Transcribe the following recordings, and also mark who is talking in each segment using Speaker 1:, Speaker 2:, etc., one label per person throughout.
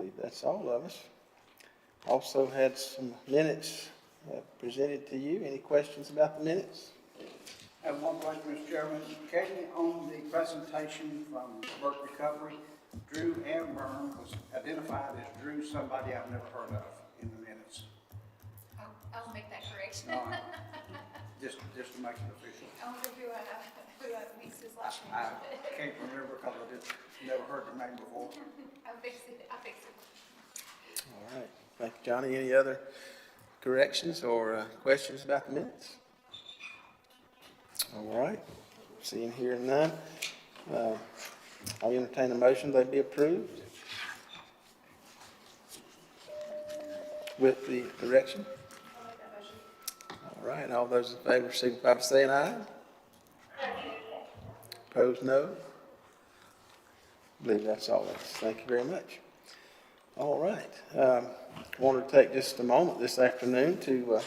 Speaker 1: believe that's all of us. Also had some minutes presented to you. Any questions about the minutes?
Speaker 2: I have one question, Mr. Chairman. Katie, on the presentation from Work Recovery, Drew Amburn was identified as Drew, somebody I've never heard of in the minutes.
Speaker 3: I'll make that correction.
Speaker 2: Just to make it official.
Speaker 3: I wonder who makes his last name.
Speaker 2: I can't remember because I just never heard the name before.
Speaker 3: I'll fix it.
Speaker 1: All right. Thank you, Johnny. Any other corrections or questions about the minutes? All right. Seeing here none. I'll entertain a motion they be approved with the correction.
Speaker 3: I'll make that motion.
Speaker 1: All right. All those in favor signify by saying aye. Opposed, no. I believe that's all of us. Thank you very much. All right. I wanted to take just a moment this afternoon to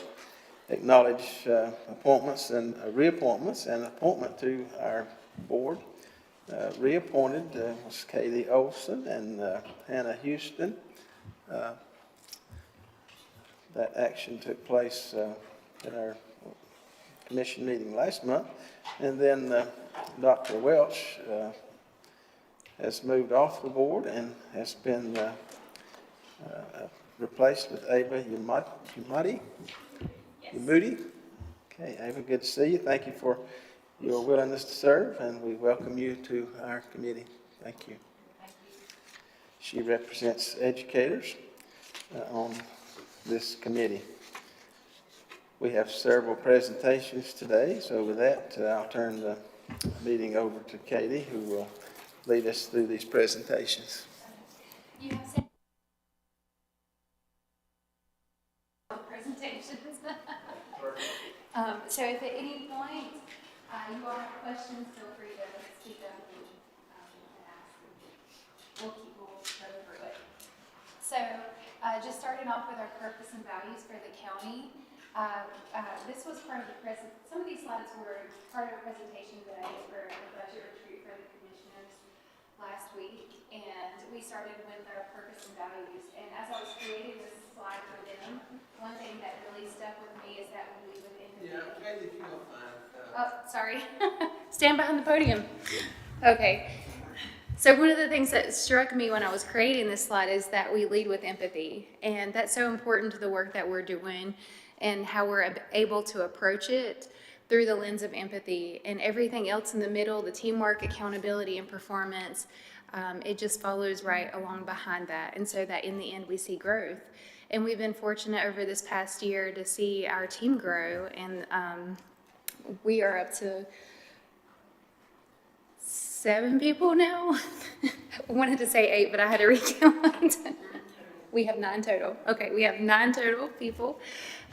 Speaker 1: acknowledge appointments and reappointments and appointment to our board. Reappointed was Katie Olson and Hannah Houston. That action took place at our commission meeting last month. And then Dr. Welch has moved off the board and has been replaced with Ava Umudi. Okay, Ava, good to see you. Thank you for your willingness to serve, and we welcome you to our committee. Thank you. She represents educators on this committee. We have several presentations today, so with that, I'll turn the meeting over to Katie, who will lead us through these presentations.
Speaker 3: You have said presentations. So if at any point you all have questions, feel free to speak up and ask. We'll go through it. So just starting off with our purpose and values for the county. This was part of the some of these slides were part of a presentation that I did for a budget retreat for the commissioners last week, and we started with our purpose and values. And as I was creating this slide for them, one thing that really stuck with me is that we lead with empathy.
Speaker 1: Yeah, Katie, if you don't mind.
Speaker 3: Oh, sorry. Stand behind the podium. Okay. So one of the things that struck me when I was creating this slide is that we lead with empathy, and that's so important to the work that we're doing and how we're able to approach it through the lens of empathy, and everything else in the middle, the teamwork, accountability, and performance, it just follows right along behind that, and so that in the end we see growth. And we've been fortunate over this past year to see our team grow, and we are up to 7 people now. I wanted to say 8, but I had to recount. We have 9 total. Okay, we have 9 total people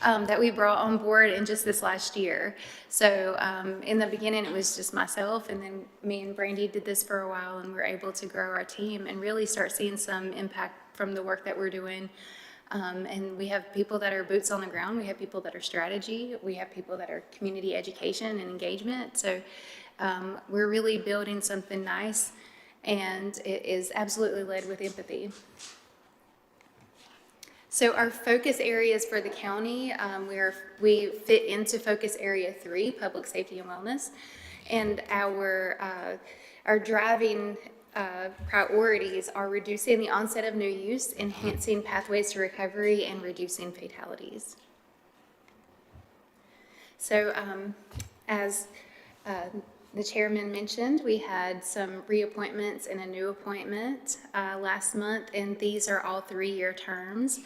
Speaker 3: that we brought on board in just this last year. So in the beginning, it was just myself, and then me and Brandy did this for a while, and we're able to grow our team and really start seeing some impact from the work that we're doing. And we have people that are boots on the ground. We have people that are strategy. We have people that are community education and engagement. So we're really building something nice, and it is absolutely led with empathy. So our focus areas for the county, we fit into focus area 3, public safety and wellness, and our driving priorities are reducing the onset of new use, enhancing pathways to recovery, and reducing fatalities. So as the chairman mentioned, we had some reappointments and a new appointment last month, and these are all 3-year terms.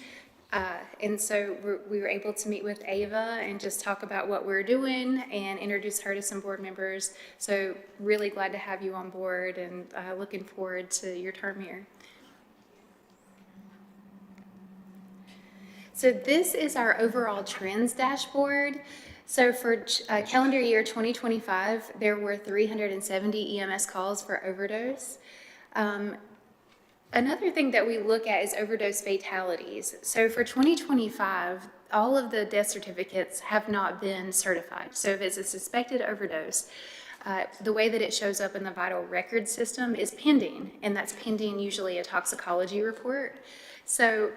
Speaker 3: And so we were able to meet with Ava and just talk about what we're doing and introduce her to some board members. So really glad to have you on board, and looking forward to your term here. So this is our overall trends dashboard. So for calendar year 2025, there were 370 EMS calls for overdose. Another thing that we look at is overdose fatalities. So for 2025, all of the death certificates have not been certified. So if it's a suspected overdose, the way that it shows up in the vital record system is pending, and that's pending usually a toxicology report. So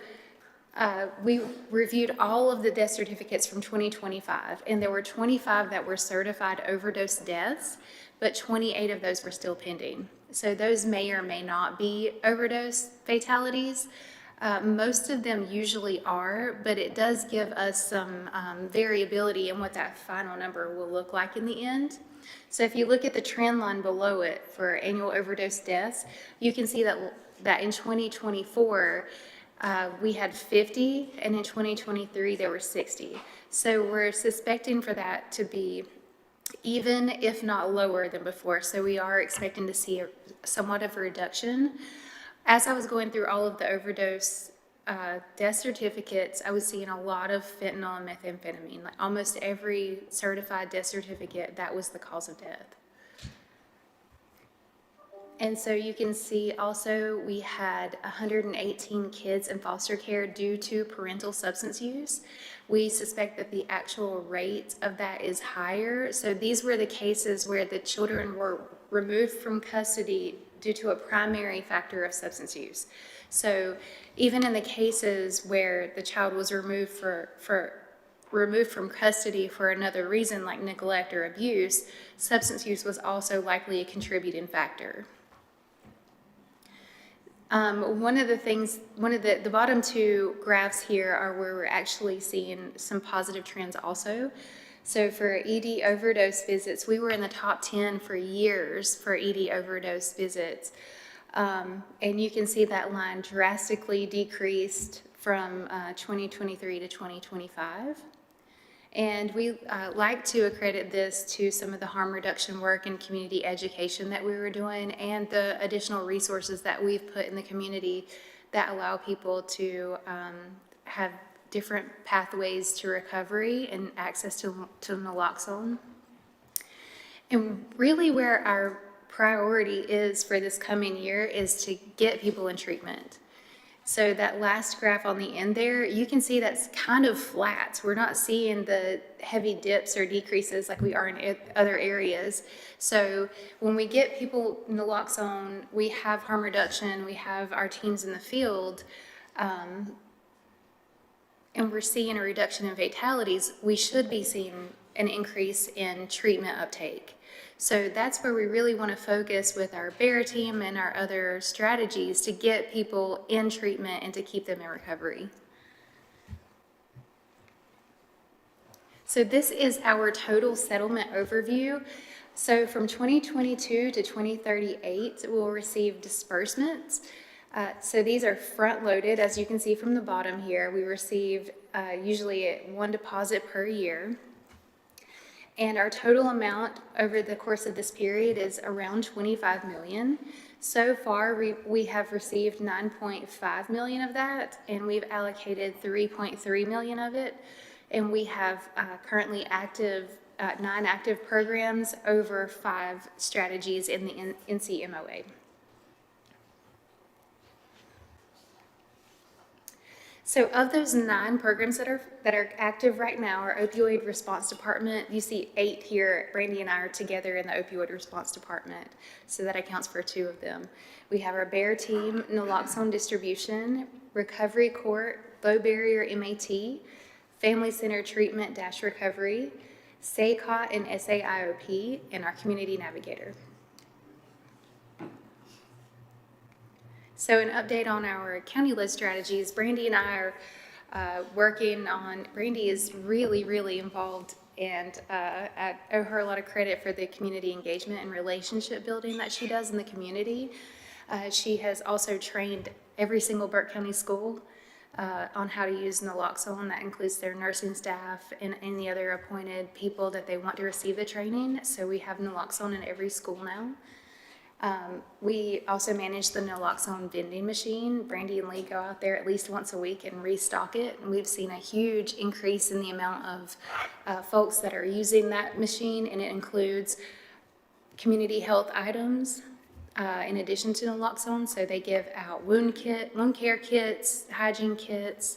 Speaker 3: we reviewed all of the death certificates from 2025, and there were 25 that were certified overdose deaths, but 28 of those were still pending. So those may or may not be overdose fatalities. Most of them usually are, but it does give us some variability in what that final number will look like in the end. So if you look at the trend line below it for annual overdose deaths, you can see that in 2024, we had 50, and in 2023, there were 60. So we're suspecting for that to be even, if not lower than before. So we are expecting to see somewhat of a reduction. As I was going through all of the overdose death certificates, I was seeing a lot of fentanyl and methamphetamine. Like almost every certified death certificate, that was the cause of death. And so you can see also we had 118 kids in foster care due to parental substance use. We suspect that the actual rate of that is higher. So these were the cases where the children were removed from custody due to a primary factor of substance use. So even in the cases where the child was removed from custody for another reason like neglect or abuse, substance use was also likely a contributing factor. One of the bottom two graphs here are where we're actually seeing some positive trends also. So for ED overdose visits, we were in the top 10 for years for ED overdose visits. And you can see that line drastically decreased from 2023 to 2025. And we like to accredit this to some of the harm reduction work and community education that we were doing and the additional resources that we've put in the community that allow people to have different pathways to recovery and access to naloxone. And really where our priority is for this coming year is to get people in treatment. So that last graph on the end there, you can see that's kind of flat. We're not seeing the heavy dips or decreases like we are in other areas. So when we get people naloxone, we have harm reduction, we have our teams in the field, and we're seeing a reduction in fatalities, we should be seeing an increase in treatment uptake. So that's where we really want to focus with our BEAR team and our other strategies to get people in treatment and to keep them in recovery. So this is our total settlement overview. So from 2022 to 2038, we'll receive disbursements. So these are front-loaded, as you can see from the bottom here. We receive usually one deposit per year. And our total amount over the course of this period is around $25 million. So far, we have received $9.5 million of that, and we've allocated $3.3 million of it. And we have currently 9 active programs over 5 strategies in the NCMOA. So of those 9 programs that are active right now, our opioid response department, you see 8 here. Brandy and I are together in the opioid response department, so that accounts for 2 of them. We have our BEAR team, naloxone distribution, recovery court, low barrier MAT, family center treatment - recovery, SACOT and SAIOP, and our community navigator. So an update on our county-led strategies. Brandy and I are working on, Brandy is really, really involved, and I owe her a lot of credit for the community engagement and relationship building that she does in the community. She has also trained every single Burke County school on how to use naloxone. That includes their nursing staff and any other appointed people that they want to receive the training. So we have naloxone in every school now. We also manage the naloxone vending machine. Brandy and Lee go out there at least once a week and restock it. And we've seen a huge increase in the amount of folks that are using that machine, and it includes community health items in addition to naloxone. So they give out wound care kits, hygiene kits,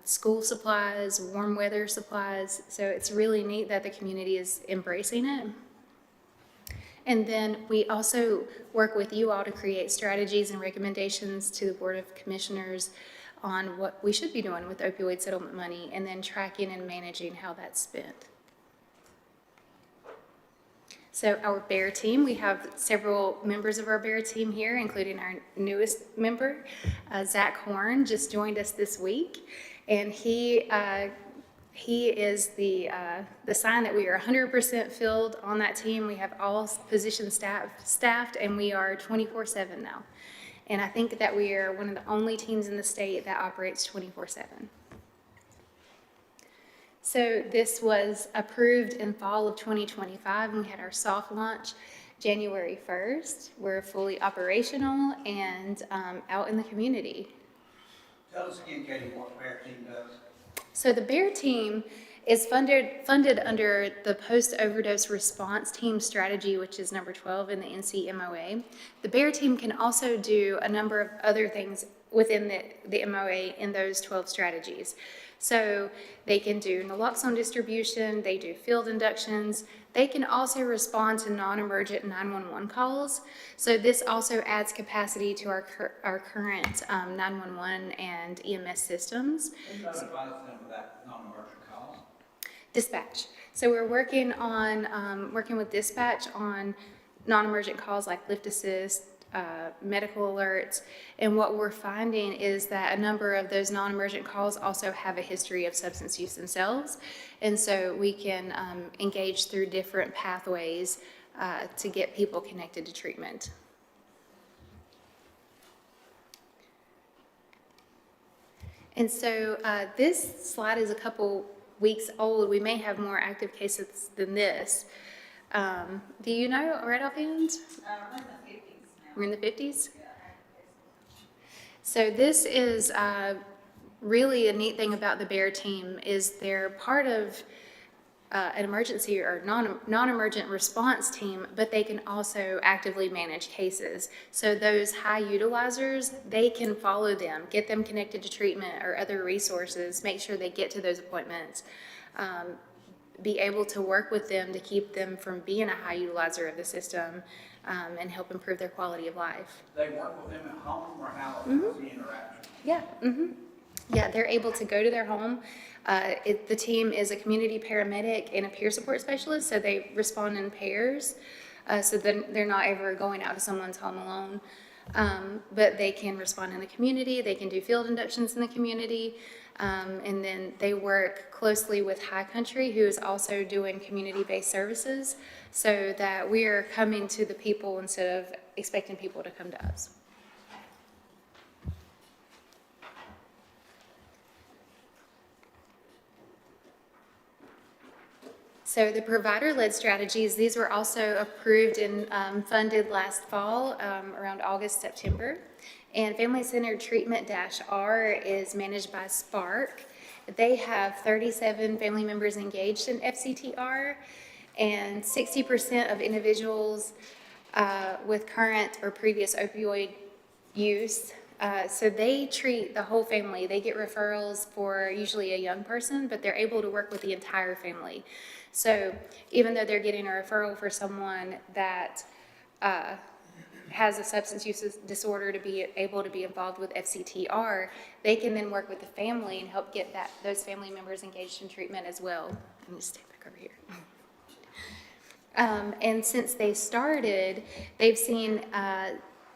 Speaker 3: school supplies, warm weather supplies. So it's really neat that the community is embracing it. And then we also work with you all to create strategies and recommendations to the Board of Commissioners on what we should be doing with opioid settlement money, and then tracking and managing how that's spent. So our BEAR team, we have several members of our BEAR team here, including our newest member, Zach Horn, just joined us this week. And he is the sign that we are 100% filled on that team. We have all positions staffed, and we are 24/7 now. And I think that we are one of the only teams in the state that operates 24/7. So this was approved in fall of 2025, and we had our soft launch January 1st. We're fully operational and out in the community.
Speaker 2: Tell us again, Katie, what the BEAR team does.
Speaker 3: So the BEAR team is funded under the Post-Overdose Response Team Strategy, which is number 12 in the NCMOA. The BEAR team can also do a number of other things within the MOA in those 12 strategies. So they can do naloxone distribution, they do field inductions, they can also respond to non-emergent 911 calls. So this also adds capacity to our current 911 and EMS systems.
Speaker 2: Who notifies them of that non-emergent calls?
Speaker 3: Dispatch. So we're working with dispatch on non-emergent calls like lift assist, medical alerts, and what we're finding is that a number of those non-emergent calls also have a history of substance use themselves, and so we can engage through different pathways to get people connected to treatment. And so this slide is a couple weeks old. We may have more active cases than this. Do you know right offhand? We're in the 50s? So this is really a neat thing about the BEAR team is they're part of an emergency or non-emergent response team, but they can also actively manage cases. So those high utilizers, they can follow them, get them connected to treatment or other resources, make sure they get to those appointments, be able to work with them to keep them from being a high utilizer of the system, and help improve their quality of life.
Speaker 2: They work with them at home, or how's the interaction?
Speaker 3: Yeah, yeah, they're able to go to their home. The team is a community paramedic and a peer support specialist, so they respond in pairs. So then they're not ever going out to someone's home alone. But they can respond in the community, they can do field inductions in the community, and then they work closely with High Country, who is also doing community-based services, so that we are coming to the people instead of expecting people to come to us. So the provider-led strategies, these were also approved and funded last fall, around August, September. And Family-Centered Treatment-R is managed by Spark. They have 37 family members engaged in FCTR, and 60% of individuals with current or previous opioid use. So they treat the whole family. They get referrals for usually a young person, but they're able to work with the entire family. So even though they're getting a referral for someone that has a substance use disorder to be able to be involved with FCTR, they can then work with the family and help get those family members engaged in treatment as well. Let me stay back over here. And since they started, they've seen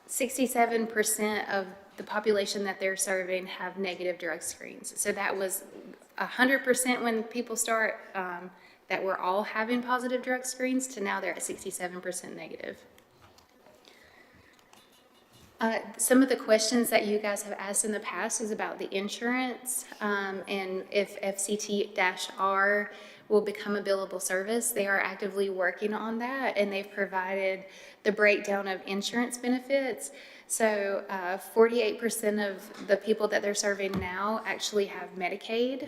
Speaker 3: 67% of the population that they're serving have negative drug screens. So that was 100% when people start, that we're all having positive drug screens, to now they're at 67% negative. Some of the questions that you guys have asked in the past is about the insurance, and if FCT-R will become a billable service. They are actively working on that, and they've provided the breakdown of insurance benefits. So 48% of the people that they're serving now actually have Medicaid.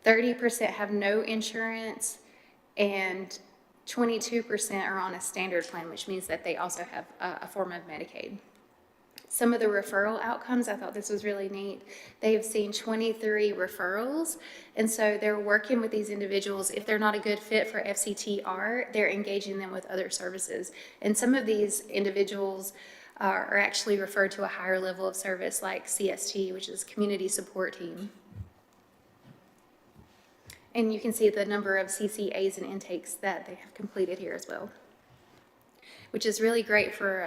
Speaker 3: 30% have no insurance, and 22% are on a standard plan, which means that they also have a form of Medicaid. some of the referral outcomes, I thought this was really neat. They've seen 23 referrals, and so they're working with these individuals. If they're not a good fit for FCTR, they're engaging them with other services. And some of these individuals are actually referred to a higher level of service like CST, which is Community Support Team. And you can see the number of CCAs and intakes that they have completed here as well, which is really great for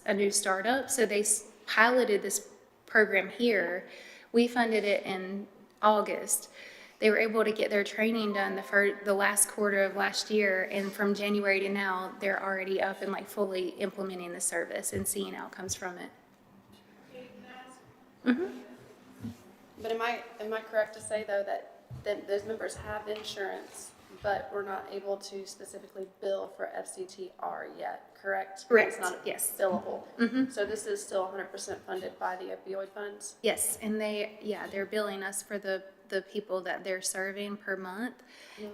Speaker 3: a new startup. So they piloted this program here. We funded it in August. They were able to get their training done the last quarter of last year, and from January to now, they're already up and like fully implementing the service and seeing outcomes from it. Mm-hmm.
Speaker 4: But am I correct to say though that those members have insurance, but we're not able to specifically bill for FCTR yet, correct?
Speaker 3: Correct,
Speaker 4: It's not
Speaker 3: yes.
Speaker 4: billable.
Speaker 3: Mm-hmm.
Speaker 4: So this is still 100% funded by the opioid funds?
Speaker 3: Yes, and they're billing us for the people that they're serving per month.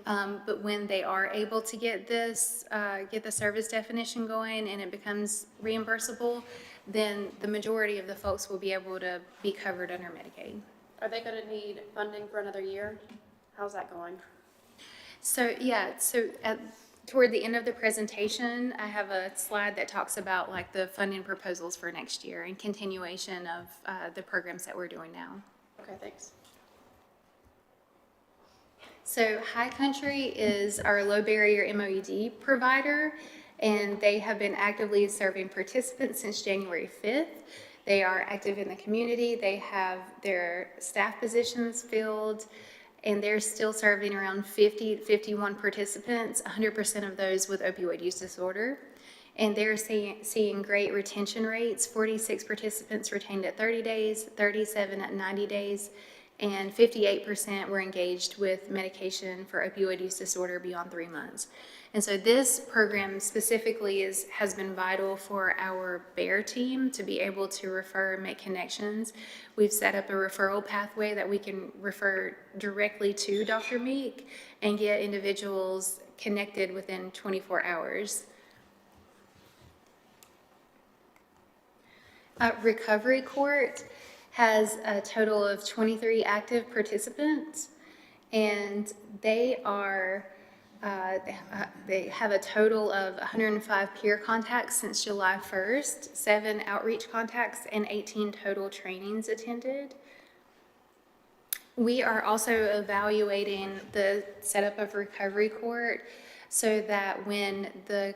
Speaker 3: But when they are able to get the service definition going and it becomes reimbursable, then the majority of the folks will be able to be covered under Medicaid.
Speaker 4: Are they going to need funding for another year? How's that going?
Speaker 3: So toward the end of the presentation, I have a slide that talks about like the funding proposals for next year and continuation of the programs that we're doing now.
Speaker 4: Okay, thanks.
Speaker 3: So High Country is our low barrier MOED provider, and they have been actively serving participants since January 5th. They are active in the community. They have their staff positions filled, and they're still serving around 51 participants, 100% of those with opioid use disorder. And they're seeing great retention rates, 46 participants retained at 30 days, 37 at 90 days, and 58% were engaged with medication for opioid use disorder beyond 3 months. And so this program specifically has been vital for our BEAR team to be able to refer and make connections. We've set up a referral pathway that we can refer directly to Dr. Meek and get individuals connected within 24 hours. Recovery Court has a total of 23 active participants, and they have a total of 105 peer contacts since July 1st, 7 outreach contacts, and 18 total trainings attended. We are also evaluating the setup of Recovery Court so that when the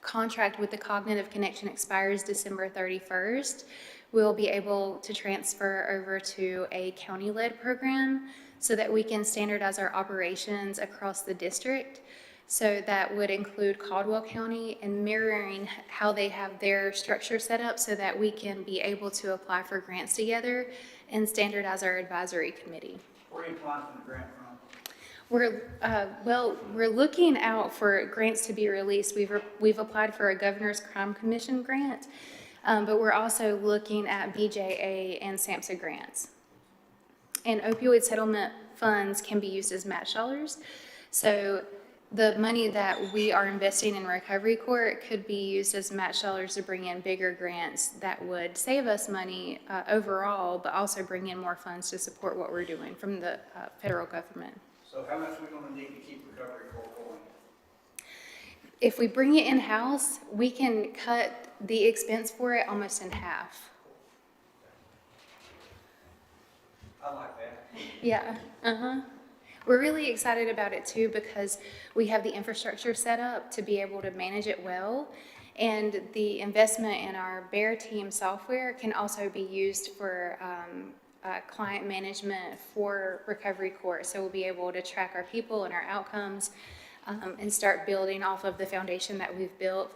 Speaker 3: contract with the Cognitive Connection expires December 31st, we'll be able to transfer over to a county-led program so that we can standardize our operations across the district. So that would include Caldwell County and mirroring how they have their structure set up so that we can be able to apply for grants together and standardize our advisory committee.
Speaker 2: Where are you applying for the grant from?
Speaker 3: We're looking out for grants to be released. We've applied for a Governor's Crime Commission grant, but we're also looking at BJA and SAMHSA grants. And opioid settlement funds can be used as match dollars. So the money that we are investing in Recovery Court could be used as match dollars to bring in bigger grants that would save us money overall, but also bring in more funds to support what we're doing from the federal government.
Speaker 2: So how much are we going to need to keep Recovery Court going?
Speaker 3: If we bring it in-house, we can cut the expense for it almost in half.
Speaker 2: I like that.
Speaker 3: Yeah, We're really excited about it too because we have the infrastructure set up to be able to manage it well. And the investment in our BEAR team software can also be used for client management for Recovery Court. So we'll be able to track our people and our outcomes and start building off of the foundation that we've built,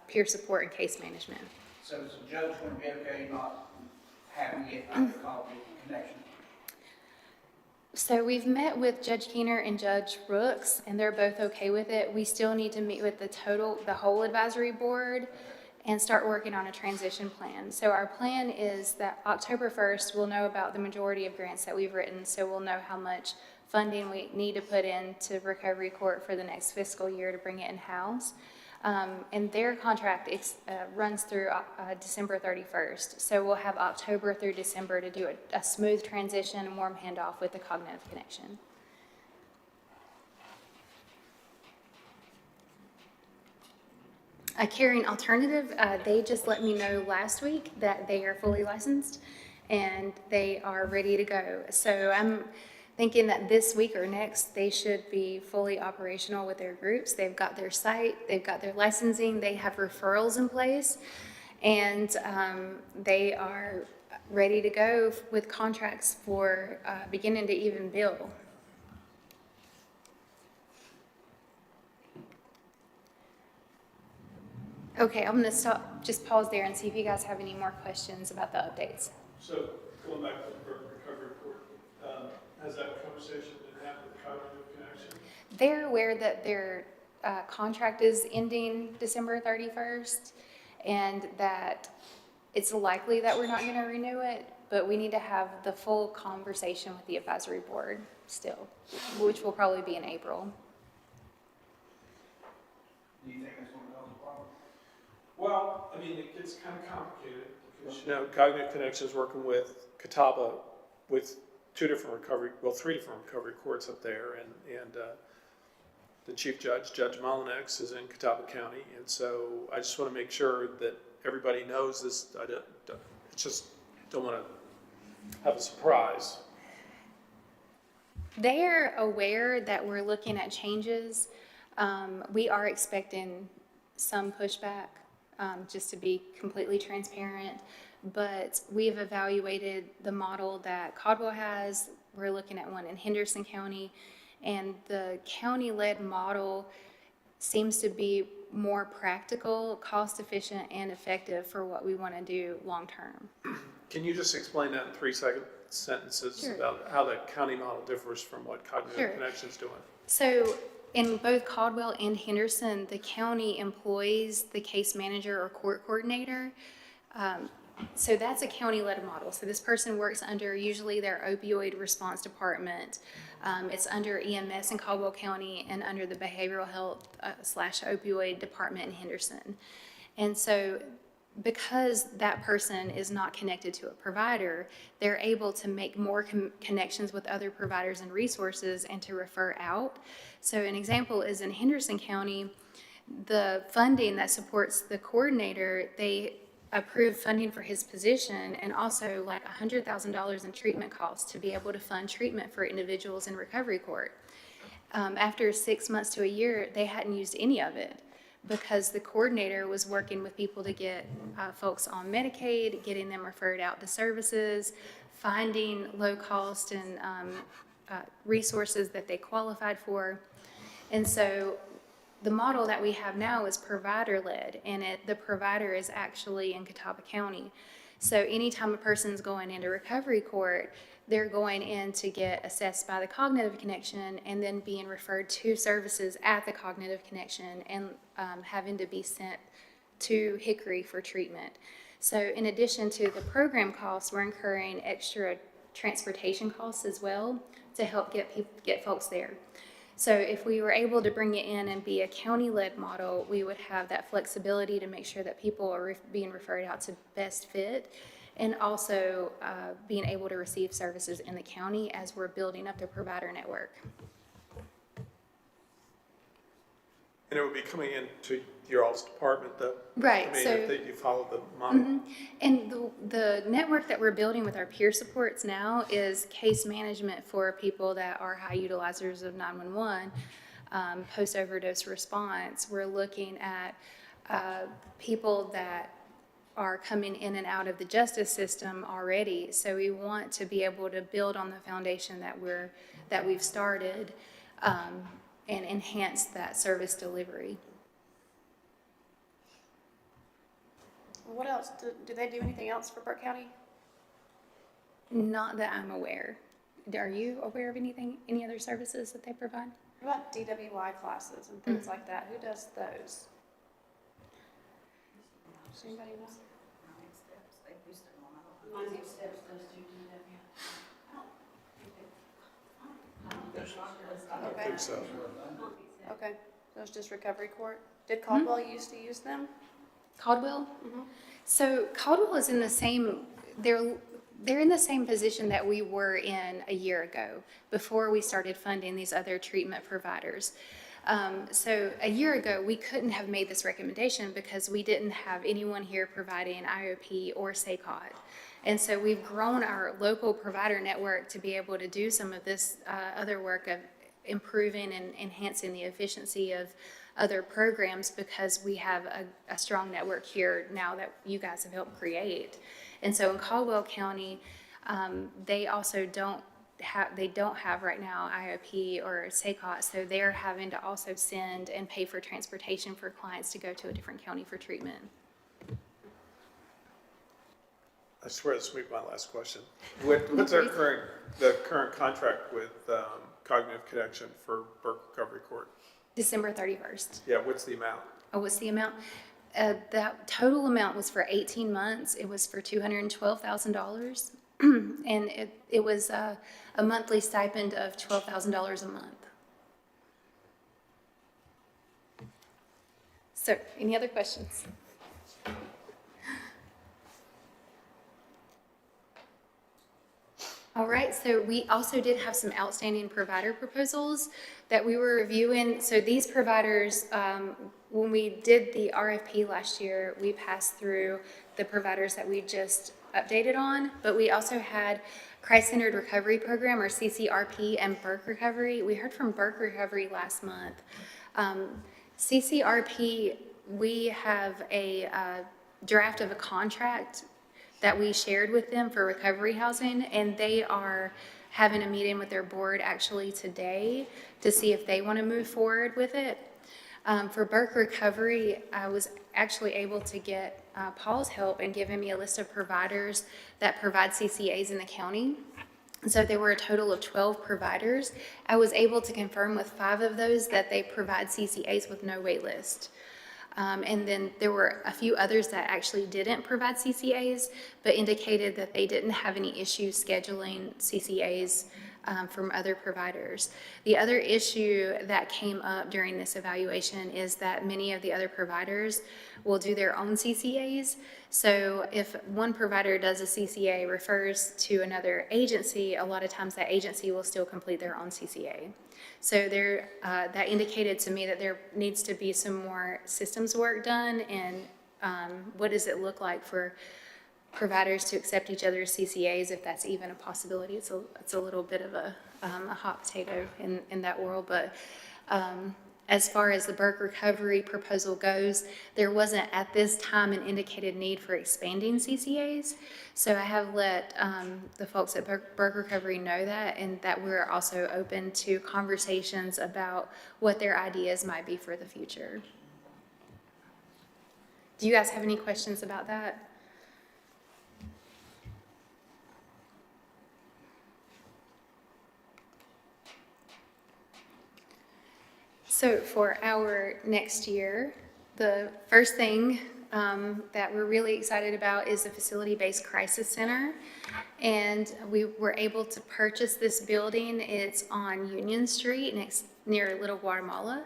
Speaker 3: peer support and case management.
Speaker 2: So is the judge going to be okay not having it under Caldwell Connection?
Speaker 3: So we've met with Judge Keener and Judge Brooks, and they're both okay with it. We still need to meet with the whole advisory board and start working on a transition plan. So our plan is that October 1st, we'll know about the majority of grants that we've written, so we'll know how much funding we need to put into Recovery Court for the next fiscal year to bring it in-house. And their contract runs through December 31st. So we'll have October through December to do a smooth transition and warm handoff with the Cognitive Connection. A caring alternative, they just let me know last week that they are fully licensed and they are ready to go. So I'm thinking that this week or next, they should be fully operational with their groups. They've got their site, they've got their licensing, they have referrals in place, and they are ready to go with contracts for beginning to even bill. Okay, I'm gonna stop, just pause there and see if you guys have any more questions about the updates.
Speaker 5: So going back to the recovery report, has that conversation been had with Cognitive Connection?
Speaker 3: They're aware that their contract is ending December 31st and that it's likely that we're not going to renew it, but we need to have the full conversation with the advisory board still, which will probably be in April.
Speaker 2: Do you think that's going to cause a problem?
Speaker 5: Well, I mean, it gets kind of complicated because, you know, Cognitive Connection is working with Catawba with three different recovery courts up there, and the chief judge, Judge Mullinex, is in Catawba County, and so I just want to make sure that everybody knows this. Don't want to have a surprise.
Speaker 3: They're aware that we're looking at changes. We are expecting some pushback, just to be completely transparent. But we've evaluated the model that Caldwell has. We're looking at one in Henderson County. And the county-led model seems to be more practical, cost-efficient, and effective for what we want to do long-term.
Speaker 5: Can you just explain that in 3 sentences
Speaker 3: Sure.
Speaker 5: about how the county model differs from what Cognitive
Speaker 3: Sure.
Speaker 5: Connection is doing?
Speaker 3: So in both Caldwell and Henderson, the county employs the case manager or court coordinator. So that's a county-led model. So this person works under usually their opioid response department. It's under EMS in Caldwell County and under the behavioral health / opioid department in Henderson. And so because that person is not connected to a provider, they're able to make more connections with other providers and resources and to refer out. So an example is in Henderson County, the funding that supports the coordinator, they approved funding for his position and also like $100,000 in treatment costs to be able to fund treatment for individuals in recovery court. After 6 months to a year, they hadn't used any of it because the coordinator was working with people to get folks on Medicaid, getting them referred out to services, finding low cost and resources that they qualified for. And so the model that we have now is provider-led, and the provider is actually in Catawba County. So anytime a person's going into recovery court, they're going in to get assessed by the Cognitive Connection and then being referred to services at the Cognitive Connection and having to be sent to Hickory for treatment. So in addition to the program costs, we're incurring extra transportation costs as well to help get folks there. So if we were able to bring it in and be a county-led model, we would have that flexibility to make sure that people are being referred out to best fit and also being able to receive services in the county as we're building up the provider network.
Speaker 5: And it would be coming into your all's department, though?
Speaker 3: Right,
Speaker 5: I mean,
Speaker 3: so-
Speaker 5: if you follow the model.
Speaker 3: And the network that we're building with our peer supports now is case management for people that are high utilizers of 911, post-overdose response. We're looking at people that are coming in and out of the justice system already. So we want to be able to build on the foundation that we've started and enhance that service delivery.
Speaker 4: What else? Do they do anything else for Burke County?
Speaker 3: Not that I'm aware. Are you aware of any other services that they provide?
Speaker 4: What about DWI classes and things like that? Who does those? Does anybody know?
Speaker 5: I don't think so.
Speaker 4: Okay, so it's just recovery court? Did Caldwell used to use them?
Speaker 3: Caldwell? So Caldwell is in the same, they're in the same position that we were in a year ago, before we started funding these other treatment providers. So a year ago, we couldn't have made this recommendation because we didn't have anyone here providing IOP or SACOT. And so we've grown our local provider network to be able to do some of this other work of improving and enhancing the efficiency of other programs, because we have a strong network here now that you guys have helped create. And so in Caldwell County, they also don't have right now IOP or SACOT, so they're having to also send and pay for transportation for clients to go to a different county for treatment.
Speaker 5: I swear this will be my last question. What's the current contract with Cognitive Connection for Burke Recovery Court?
Speaker 3: December 31st.
Speaker 5: Yeah, what's the amount?
Speaker 3: Oh, what's the amount? That total amount was for 18 months. It was for $212,000. And it was a monthly stipend of $12,000 a month. So, any other questions? All right, so we also did have some outstanding provider proposals that we were reviewing. So these providers, when we did the RFP last year, we passed through the providers that we just updated on, but we also had Christ-Centered Recovery Program, or CCRP, and Burke Recovery. We heard from Burke Recovery last month. CCRP, we have a draft of a contract that we shared with them for recovery housing, and they are having a meeting with their board actually today to see if they want to move forward with it. For Burke Recovery, I was actually able to get Paul's help and give him a list of providers that provide CCAs in the county. So there were a total of 12 providers. I was able to confirm with 5 of those that they provide CCAs with no wait list. And then there were a few others that actually didn't provide CCAs, but indicated that they didn't have any issues scheduling CCAs from other providers. The other issue that came up during this evaluation is that many of the other providers will do their own CCAs. So if one provider does a CCA, refers to another agency, a lot of times that agency will still complete their own CCA. So there, that indicated to me that there needs to be some more systems work done, and what does it look like for providers to accept each other's CCAs, if that's even a possibility. It's a little bit of a hot potato in that world, but as far as the Burke Recovery proposal goes, there wasn't at this time an indicated need for expanding CCAs. So I have let the folks at Burke Recovery know that, and that we're also open to conversations about what their ideas might be for the future. Do you guys have any questions about that? So for our next year, the first thing that we're really excited about is the facility-based crisis center. And we were able to purchase this building. It's on Union Street near Little Guatemala.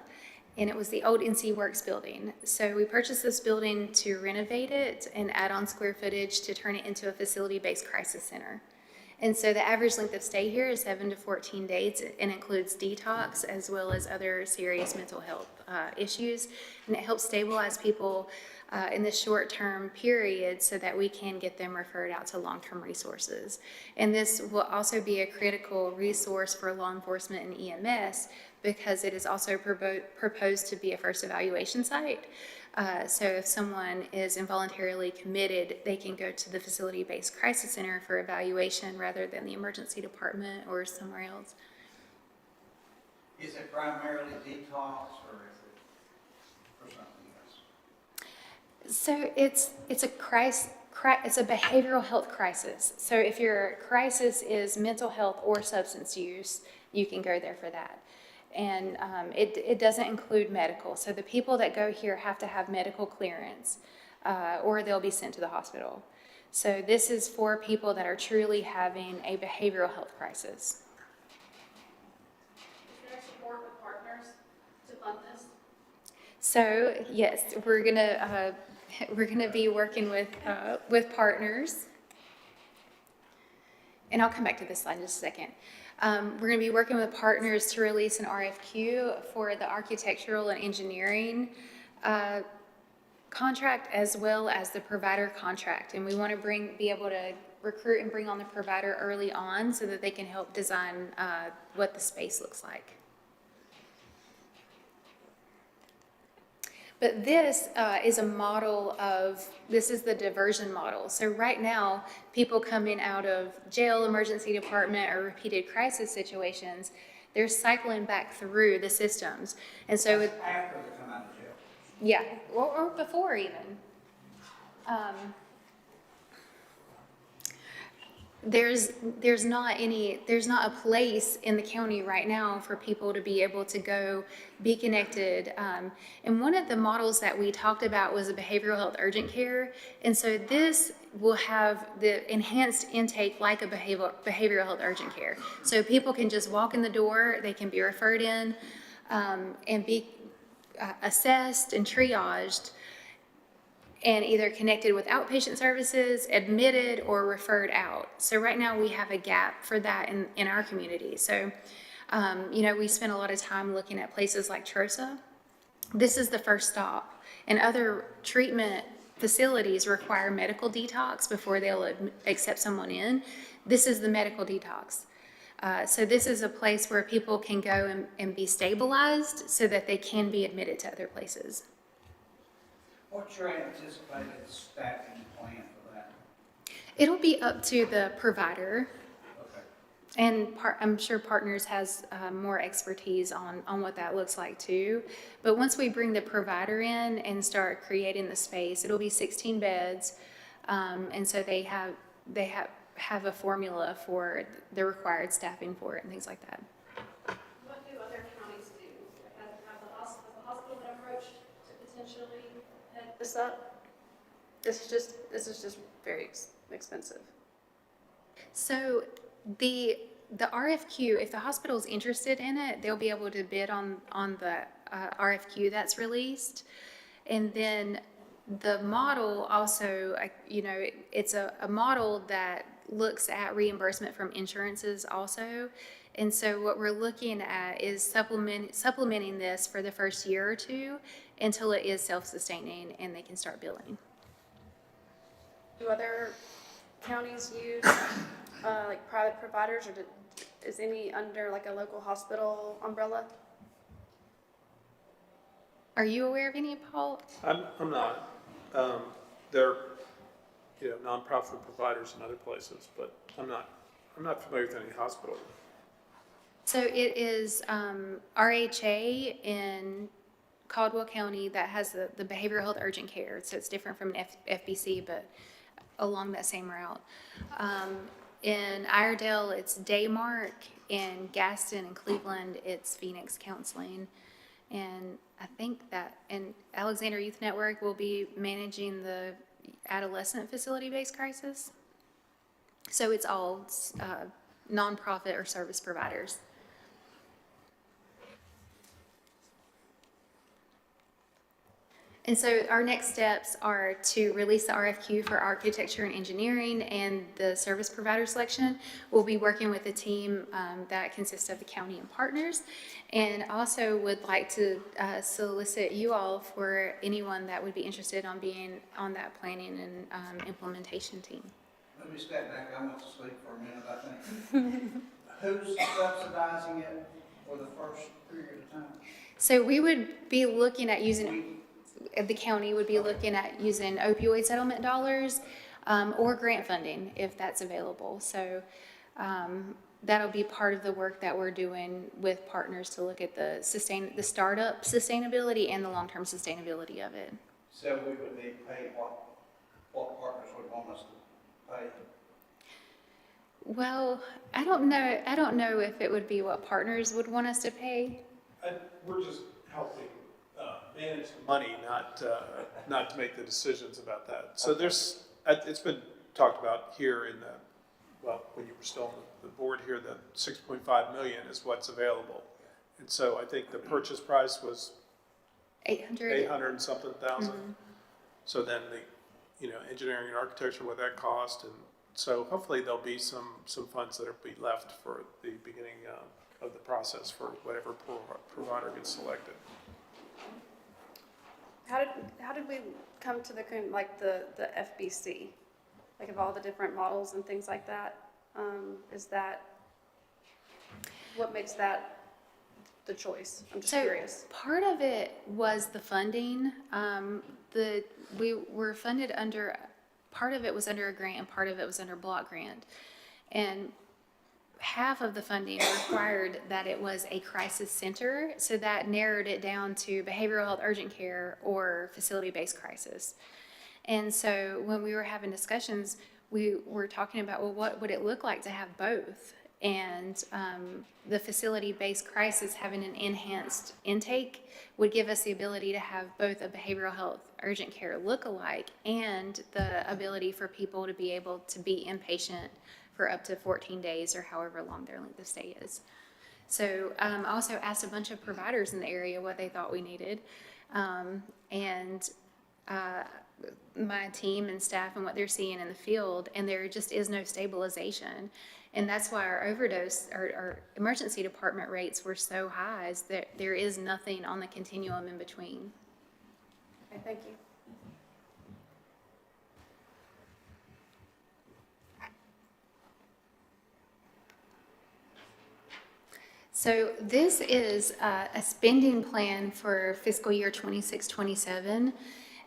Speaker 3: And it was the old NC Works building. So we purchased this building to renovate it and add on square footage to turn it into a facility-based crisis center. And so the average length of stay here is 7 to 14 days, and includes detox as well as other serious mental health issues. And it helps stabilize people in the short-term period so that we can get them referred out to long-term resources. And this will also be a critical resource for law enforcement and EMS, because it is also proposed to be a first evaluation site. So if someone is involuntarily committed, they can go to the facility-based crisis center for evaluation rather than the emergency department or somewhere else.
Speaker 2: Is it primarily detox, or is it for something else?
Speaker 3: So it's a behavioral health crisis. So if your crisis is mental health or substance use, you can go there for that. And it doesn't include medical. So the people that go here have to have medical clearance, or they'll be sent to the hospital. So this is for people that are truly having a behavioral health crisis.
Speaker 4: Is there support with partners to fund this?
Speaker 3: So yes, we're gonna be working with partners. And I'll come back to this slide in just a second. We're going to be working with partners to release an RFQ for the architectural and engineering contract as well as the provider contract. And we want to be able to recruit and bring on the provider early on so that they can help design what the space looks like. But this is a model this is the diversion model. So right now, people coming out of jail, emergency department, or repeated crisis situations, they're cycling back through the systems. And so,
Speaker 2: That's after they come out of jail.
Speaker 3: yeah, or before even. There's not a place in the county right now for people to be able to go be connected. And one of the models that we talked about was a behavioral health urgent care. And so this will have the enhanced intake like a behavioral health urgent care. So people can just walk in the door, they can be referred in and be assessed and triaged, and either connected with outpatient services, admitted, or referred out. So right now we have a gap for that in our community. So, we spend a lot of time looking at places like Trosa. This is the first stop. And other treatment facilities require medical detox before they'll accept someone in. This is the medical detox. So this is a place where people can go and be stabilized so that they can be admitted to other places.
Speaker 2: What's your anticipated staffing plan for that?
Speaker 3: It'll be up to the provider,
Speaker 2: Okay.
Speaker 3: and I'm sure Partners has more expertise on what that looks like too. But once we bring the provider in and start creating the space, it'll be 16 beds, and so they have a formula for the required staffing for it and things like that.
Speaker 4: What do other counties do? Have the hospital been approached to potentially head this up? This is just very expensive.
Speaker 3: So the RFQ, if the hospital is interested in it, they'll be able to bid on the RFQ that's released. And then the model also, it's a model that looks at reimbursement from insurances also. And so what we're looking at is supplementing this for the first year or two until it is self-sustaining and they can start billing.
Speaker 4: Do other counties use like private providers, or is any under like a local hospital umbrella?
Speaker 3: Are you aware of any, Paul?
Speaker 5: I'm not. They're, nonprofit providers in other places, but I'm not familiar with any hospital.
Speaker 3: So it is RHA in Caldwell County that has the behavioral health urgent care. So it's different from an FBC, but along that same route. In Iredell, it's Daymark. In Gaston and Cleveland, it's Phoenix Counseling. And I think that in Alexander Youth Network will be managing the adolescent facility-based crisis. So it's all nonprofit or service providers. And so our next steps are to release the RFQ for architecture and engineering and the service provider selection. We'll be working with a team that consists of the county and partners, and also would like to solicit you all for anyone that would be interested on being on that planning and implementation team.
Speaker 2: Let me step back, I went to sleep for a minute, I think. Who's subsidizing it for the first period of time?
Speaker 3: So we would be looking at using, the county would be looking at using opioid settlement dollars or grant funding if that's available. So that'll be part of the work that we're doing with partners to look at the startup sustainability and the long-term sustainability of it.
Speaker 2: So we would need to pay what partners would want us to pay?
Speaker 3: Well, I don't know if it would be what partners would want us to pay.
Speaker 5: We're just helping manage the money, not to make the decisions about that. So it's been talked about here when you were still on the board here, the 6.5 million is what's available. And so I think the purchase price was
Speaker 3: 800.
Speaker 5: 800 and something thousand. So then engineering and architecture, what that cost, and so hopefully there'll be some funds that'll be left for the beginning of the process for whatever provider gets selected.
Speaker 4: How did we come to the FBC? Like of all the different models and things like that? What makes that the choice? I'm just curious.
Speaker 3: Part of it was the funding. We were funded under, part of it was under a grant and part of it was under block grant. And half of the funding required that it was a crisis center, so that narrowed it down to behavioral health urgent care or facility-based crisis. And so when we were having discussions, we were talking about, well, what would it look like to have both? And the facility-based crisis, having an enhanced intake, would give us the ability to have both a behavioral health urgent care look-alike and the ability for people to be able to be inpatient for up to 14 days or however long their length of stay is. So I also asked a bunch of providers in the area what they thought we needed. My team and staff and what they're seeing in the field, and there just is no stabilization. And that's why our overdose, our emergency department rates were so high, is that there is nothing on the continuum in between.
Speaker 4: Okay, thank you.
Speaker 3: So this is a spending plan for fiscal year 26-27,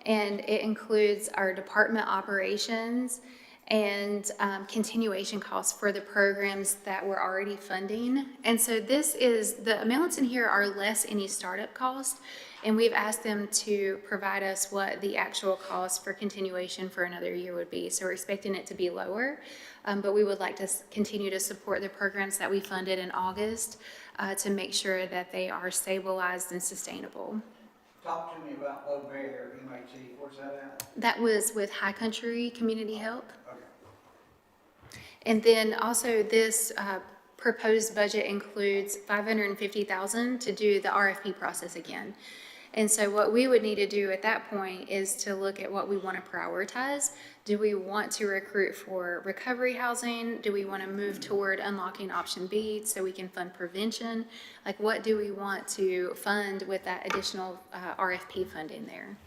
Speaker 3: and it includes our department operations and continuation costs for the programs that we're already funding. And so the amounts in here are less any startup cost, and we've asked them to provide us what the actual cost for continuation for another year would be. So we're expecting it to be lower, but we would like to continue to support the programs that we funded in August to make sure that they are stabilized and sustainable.
Speaker 2: Talk to me about low barrier MAT, where's that at?
Speaker 3: That was with High Country Community Health.
Speaker 2: Okay.
Speaker 3: And then also this proposed budget includes $550,000 to do the RFP process again. And so what we would need to do at that point is to look at what we want to prioritize. Do we want to recruit for recovery housing? Do we want to move toward unlocking option B so we can fund prevention? Like, what do we want to fund with that additional RFP funding there?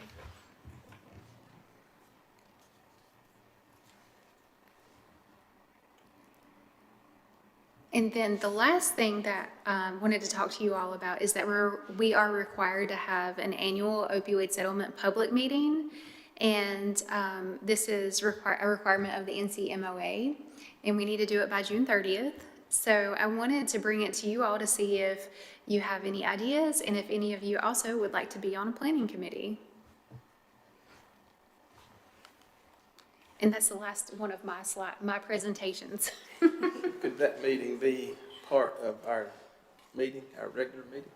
Speaker 3: And then the last thing that I wanted to talk to you all about is that we are required to have an annual opioid settlement public meeting. And this is a requirement of the NCMOA, and we need to do it by June 30th. So I wanted to bring it to you all to see if you have any ideas and if any of you also would like to be on a planning committee. And that's the last one of my presentations.
Speaker 1: Could that meeting be part of our meeting, our regular meeting?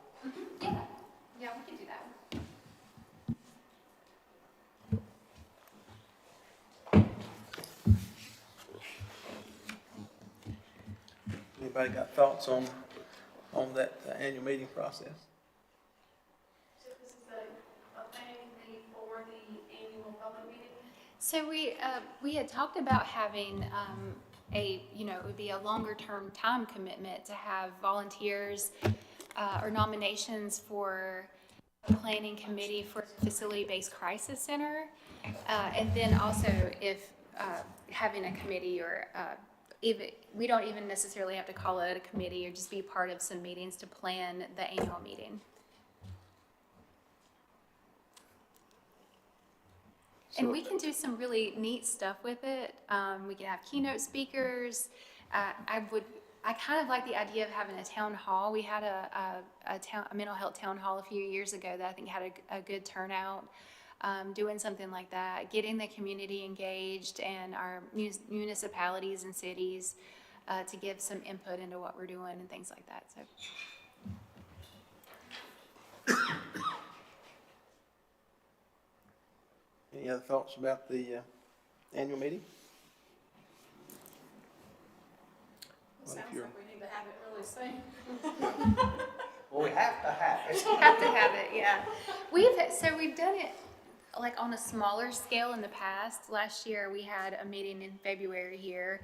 Speaker 3: Yeah, we can do that.
Speaker 1: Anybody got thoughts on that annual meeting process?
Speaker 4: So this is a planning committee for the annual public meeting?
Speaker 3: So we had talked about having it would be a longer term time commitment to have volunteers or nominations for a planning committee for facility-based crisis center, and then also if having a committee or even we don't even necessarily have to call it a committee or just be part of some meetings to plan the annual meeting. And we can do some really neat stuff with it. We can have keynote speakers. I kind of like the idea of having a town hall. We had a mental health town hall a few years ago that I think had a good turnout. Doing something like that, getting the community engaged and our municipalities and cities to give some input into what we're doing and things like that. So.
Speaker 1: Any other thoughts about the annual meeting?
Speaker 4: Sounds like we need to have it really soon.
Speaker 2: Well, we have to have it.
Speaker 3: Have to have it, yeah. We've done it like on a smaller scale in the past. Last year, we had a meeting in February here.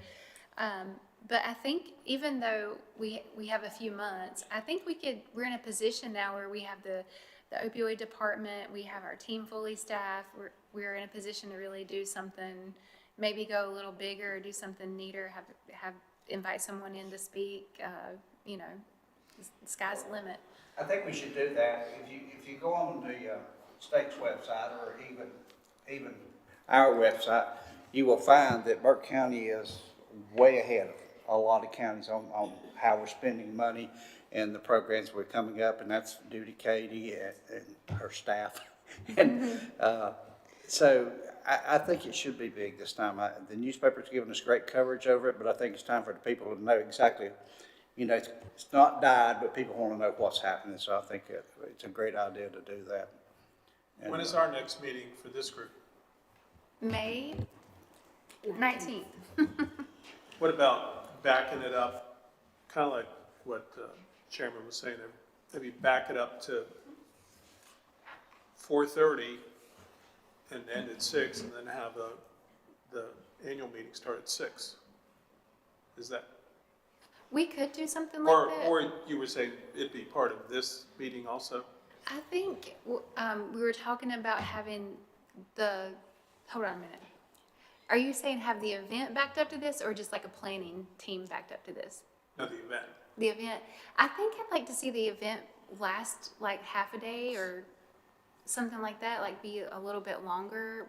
Speaker 3: But I think even though we have a few months, I think we're in a position now where we have the opioid department, we have our team fully staffed, we're in a position to really do something, maybe go a little bigger, do something neater, invite someone in to speak, you know, the sky's the limit.
Speaker 2: I think we should do that. If you go on the state's website or even our website, you will find that Burke County is way ahead of a lot of counties on how we're spending money and the programs we're coming up, and that's due to Katie and her staff. And so I think it should be big this time. The newspaper's given us great coverage over it, but I think it's time for the people to know exactly, you know, it's not died, but people want to know what's happening. So I think it's a great idea to do that. And,
Speaker 5: When is our next meeting for this group?
Speaker 3: May 19th.
Speaker 5: What about backing it up, kind of like what Chairman was saying there, maybe back it up to 4:30 and end at 6, and then have the annual meeting start at 6? Is that,
Speaker 3: We could do something like that.
Speaker 5: or you were saying it'd be part of this meeting also?
Speaker 3: I think we were talking about having hold on a minute. Are you saying have the event backed up to this, or just like a planning team backed up to this?
Speaker 5: No, the event.
Speaker 3: The event, I think I'd like to see the event last like half a day or something like that, like be a little bit longer,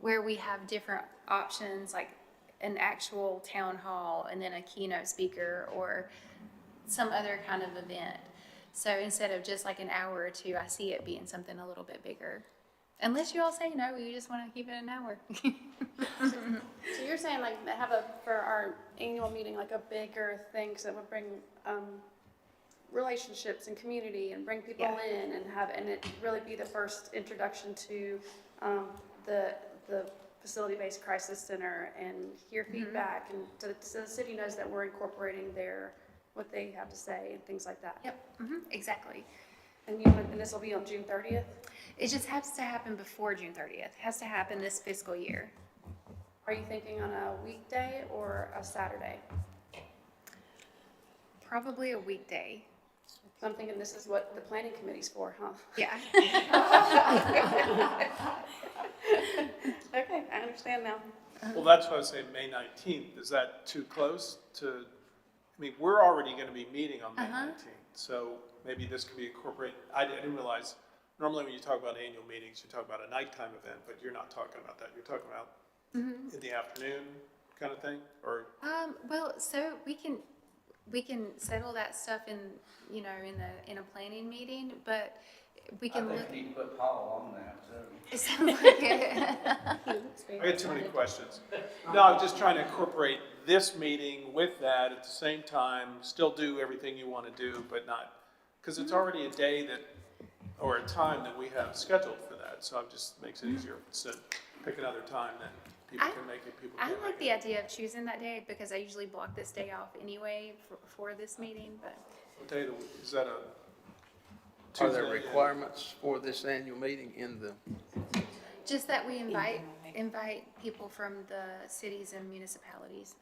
Speaker 3: where we have different options, like an actual town hall and then a keynote speaker or some other kind of event. So instead of just like an hour or two, I see it being something a little bit bigger. Unless you all say no, you just want to keep it an hour.
Speaker 4: So you're saying like for our annual meeting, like a bigger thing, so that would bring relationships and community and bring people in and it really be the first introduction to the facility-based crisis center and hear feedback, and so the city knows that we're incorporating what they have to say and things like that.
Speaker 3: Yep, exactly.
Speaker 4: And this will be on June 30th?
Speaker 3: It just has to happen before June 30th. It has to happen this fiscal year.
Speaker 4: Are you thinking on a weekday or a Saturday?
Speaker 3: Probably a weekday.
Speaker 4: So I'm thinking this is what the planning committee's for, huh?
Speaker 3: Yeah.
Speaker 4: Okay, I understand now.
Speaker 5: Well, that's why I was saying May 19th. Is that too close to, I mean, we're already going to be meeting on May 19th. So maybe this could be incorporated. I didn't realize, normally when you talk about annual meetings, you talk about a nighttime event, but you're not talking about that. You're talking about in the afternoon kind of thing, or?
Speaker 3: Well, so we can settle that stuff in a planning meeting, but we can look.
Speaker 2: I think we need to put Paul on that too.
Speaker 3: It sounds like it.
Speaker 5: I got too many questions. No, I'm just trying to incorporate this meeting with that at the same time, still do everything you want to do, but not, because it's already a day or a time that we have scheduled for that, so it just makes it easier to pick another time that people can make it, people
Speaker 3: I
Speaker 5: can't
Speaker 3: like
Speaker 5: make
Speaker 3: the
Speaker 5: it.
Speaker 3: idea of choosing that day because I usually block this day off anyway for this meeting, but.
Speaker 5: What day of the week, is that a
Speaker 1: Are there
Speaker 5: Tuesday?
Speaker 1: requirements for this annual meeting in the,
Speaker 3: Just that we invite people from the cities and municipalities.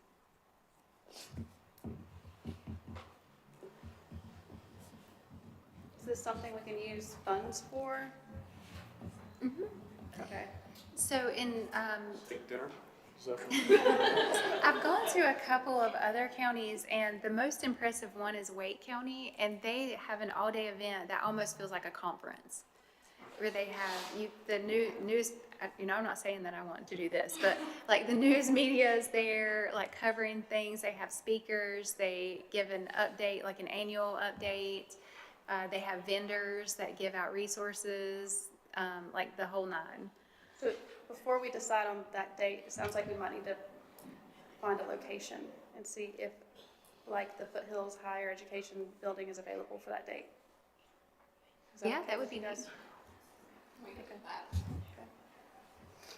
Speaker 4: Is this something we can use funds for? Okay.
Speaker 3: So
Speaker 5: Big dinner? Is that
Speaker 3: I've gone to a couple of other counties, and the most impressive one is Wake County, and they have an all-day event that almost feels like a conference, where they have the news. I'm not saying that I want to do this, but like the news media is there, like covering things. They have speakers. They give an update, like an annual update. They have vendors that give out resources, like the whole nine.
Speaker 4: So before we decide on that date, it sounds like we might need to find a location and see if, like, the Foothills Higher Education Building is available for that date.
Speaker 3: Yeah,
Speaker 4: okay
Speaker 3: that would
Speaker 4: with
Speaker 3: be
Speaker 4: you
Speaker 3: nice.
Speaker 4: guys?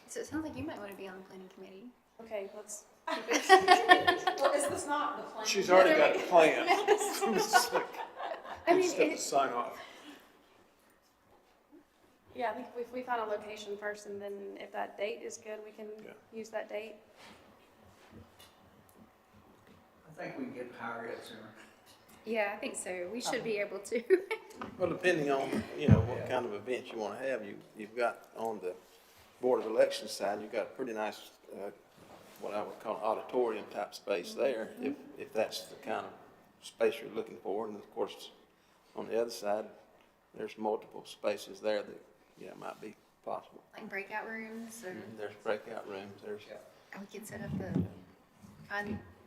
Speaker 3: So it sounds like you might want to be on the planning committee.
Speaker 4: Okay, let's keep it.
Speaker 6: Well, is this not the plan?
Speaker 5: She's already got a plan. It's like,
Speaker 3: I mean,
Speaker 5: Just have to sign off.
Speaker 4: Yeah, I think if we find a location first, and then if that date is good, we can
Speaker 5: Yeah.
Speaker 4: use that date.
Speaker 2: I think we can get hired it sooner.
Speaker 3: yeah, I think so. We should be able to.
Speaker 1: Well, depending on, what kind of event you want to have, you've got on the Board of Elections side, you've got a pretty nice, what I would call auditorium type space there, if that's the kind of space you're looking for. And of course, on the other side, there's multiple spaces there that, might be possible.
Speaker 3: Like breakout rooms, or
Speaker 1: There's breakout rooms, there's,
Speaker 3: we could set up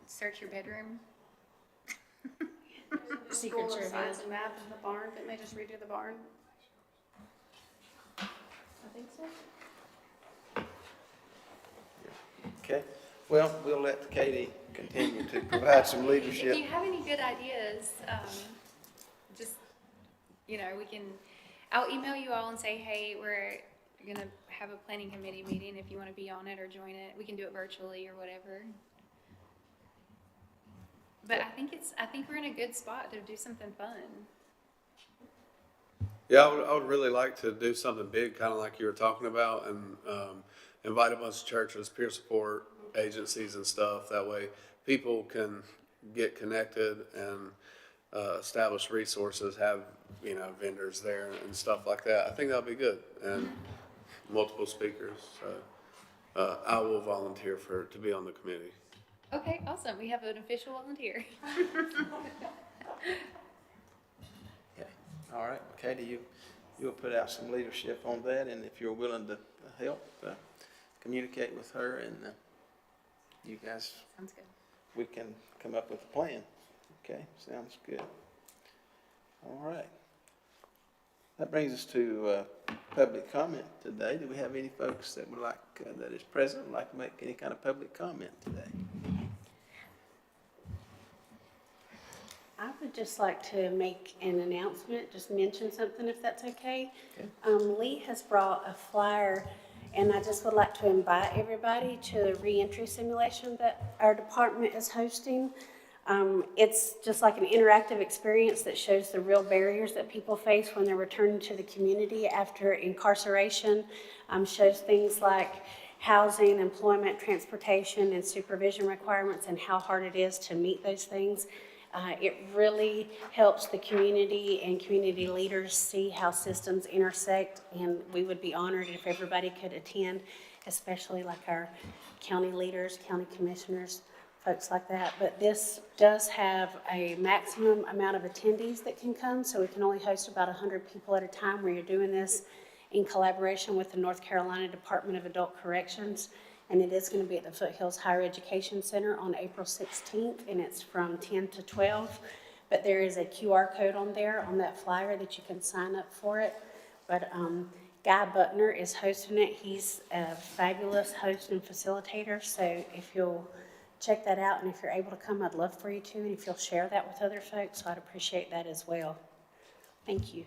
Speaker 3: search your bedroom. Secret
Speaker 4: School
Speaker 3: surveys.
Speaker 4: signs and map in the barn, didn't they just redo the barn? I think so.
Speaker 1: okay. Well, we'll let Katie continue to provide some
Speaker 3: If
Speaker 1: leadership.
Speaker 3: you have any good ideas, just, I'll email you all and say, hey, we're gonna have a planning committee meeting. If you want to be on it or join it, we can do it virtually or whatever. But I think we're in a good spot to do something fun.
Speaker 6: Yeah, I would really like to do something big, kind of like you were talking about, and invite a bunch of churches, peer support agencies and stuff. That way people can get connected and establish resources, have, vendors there and stuff like that. I think that'll be good, and multiple speakers. So I will volunteer to be on the committee.
Speaker 3: Okay, awesome. We have an official volunteer.
Speaker 1: Okay, all right, Katie, you'll put out some leadership on that, and if you're willing to help, communicate with her, and you guys,
Speaker 3: Sounds good.
Speaker 1: we can come up with a plan. Okay, sounds good. All right. That brings us to public comment today. Do we have any folks that would like, that is present, would like to make any kind of public comment today?
Speaker 7: I would just like to make an announcement, just mention something if that's okay.
Speaker 1: Okay.
Speaker 7: Lee has brought a flyer, and I just would like to invite everybody to a reentry simulation that our department is hosting. It's just like an interactive experience that shows the real barriers that people face when they're returning to the community after incarceration. Shows things like housing, employment, transportation, and supervision requirements, and how hard it is to meet those things. It really helps the community and community leaders see how systems intersect, and we would be honored if everybody could attend, especially like our county leaders, county commissioners, folks like that. But this does have a maximum amount of attendees that can come, so we can only host about 100 people at a time. Where you're doing this in collaboration with the North Carolina Department of Adult Corrections. And it is going to be at the Foothills Higher Education Center on April 16th, and it's from 10 to 12. But there is a QR code on there, on that flyer, that you can sign up for it. But Guy Buckner is hosting it. He's a fabulous host and facilitator, so if you'll check that out, and if you're able to come, I'd love for you to, and if you'll share that with other folks, I'd appreciate that as well. Thank you.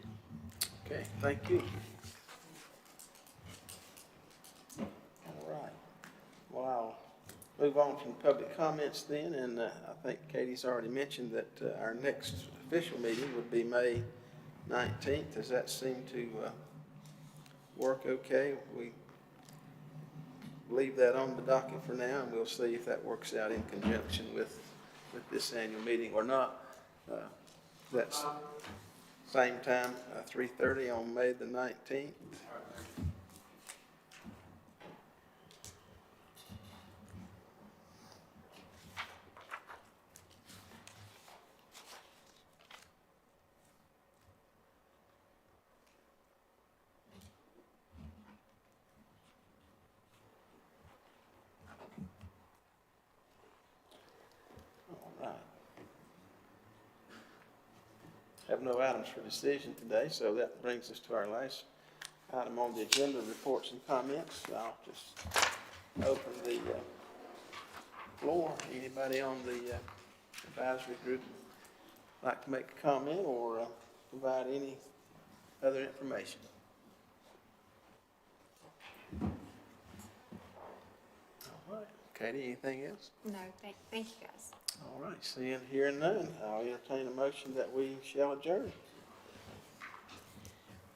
Speaker 1: Okay, thank you. All right. Well, I'll move on from public comments then, and I think Katie's already mentioned that our next official meeting would be May 19th. Does that seem to work okay? We leave that on the docket for now, and we'll see if that works out in conjunction with this annual meeting or not. That's same time, 3:30 on May the 19th. Have no items for decision today, so that brings us to our last item on the agenda, reports and comments. I'll just open the floor. Anybody on the advisory group like to make a comment or provide any other information? All right. Katie, anything else?
Speaker 3: No, thank you guys.
Speaker 1: All right, seeing, hearing none, I'll entertain a motion that we shall adjourn.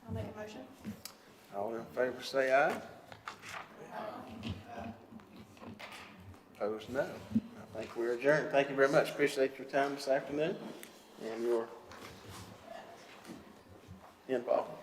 Speaker 4: I'll make a motion.
Speaker 1: All in favor say aye. Opposed, no. I think we're adjourned. Thank you very much. Appreciate your time this afternoon and your involvement.